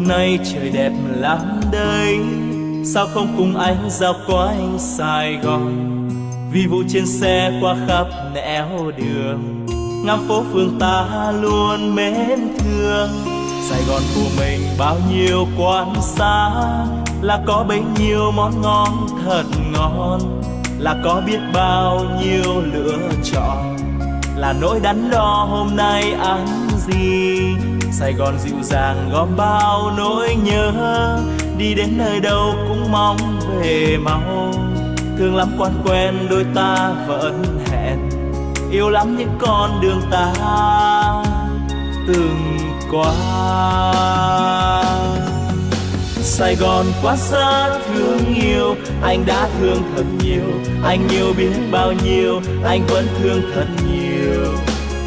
Hôm nay trời đẹp lắm đây, sao không cùng anh dạo quanh Sài Gòn. Vì vụ trên xe qua khắp nẻo đường, ngắm phố phường ta luôn mến thương. Sài Gòn của mình bao nhiêu quán xá, là có bấy nhiêu món ngon thật ngon, là có biết bao nhiêu lựa chọn, là nỗi đắn đo hôm nay ăn gì. Sài Gòn dịu dàng gom bao nỗi nhớ, đi đến nơi đâu cũng mong về mau. Thương lắm quan quen đôi ta vẫn hẹn, yêu lắm những con đường ta từng qua. Sài Gòn quá xa thương yêu, anh đã thương thật nhiều, anh yêu biết bao nhiêu, anh vẫn thương thật nhiều.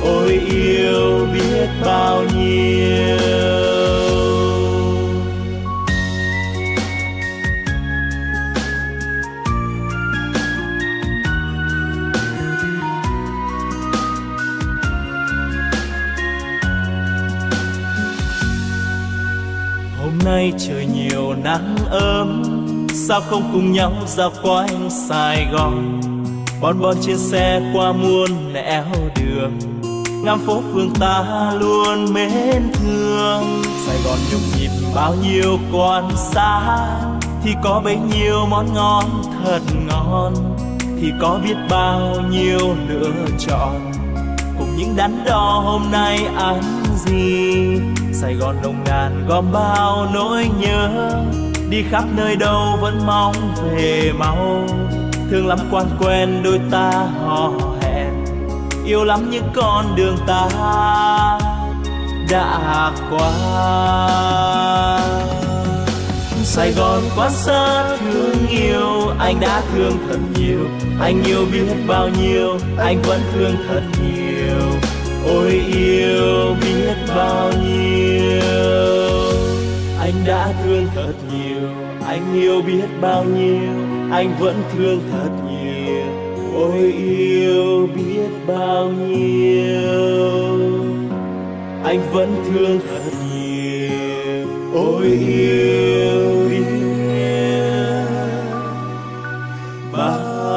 Ôi yêu biết bao nhiêu. Hôm nay trời nhiều nắng ấm, sao không cùng nhau dạo quanh Sài Gòn. Bon bon trên xe qua muôn nẻo đường, ngắm phố phường ta luôn mến thương. Sài Gòn nhộn nhịp bao nhiêu quán xá, thì có bấy nhiêu món ngon thật ngon, thì có biết bao nhiêu lựa chọn, cùng những đắn đo hôm nay ăn gì. Sài Gòn nồng nàn gom bao nỗi nhớ, đi khắp nơi đâu vẫn mong về mau. Thương lắm quan quen đôi ta hò hẹn, yêu lắm những con đường ta đã qua. Sài Gòn quá xa thương yêu, anh đã thương thật nhiều, anh yêu biết bao nhiêu, anh vẫn thương thật nhiều. Ôi yêu biết bao nhiêu, anh đã thương thật nhiều, anh yêu biết bao nhiêu, anh vẫn thương thật nhiều. Ôi yêu biết bao nhiêu, anh vẫn thương thật nhiều. Ôi yêu biết bao nhiêu.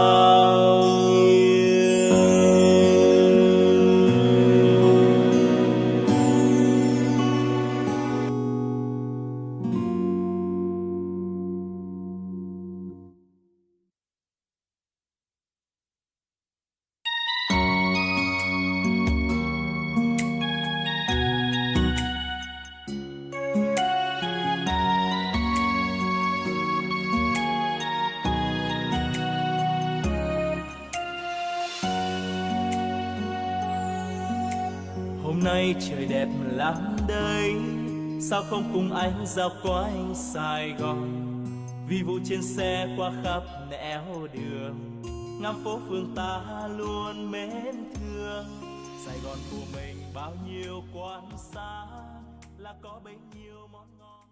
Hôm nay trời đẹp lắm đây, sao không cùng anh dạo quanh Sài Gòn. Vì vụ trên xe qua khắp nẻo đường, ngắm phố phường ta luôn mến thương. Sài Gòn của mình bao nhiêu quán xá, là có bấy nhiêu món ngon.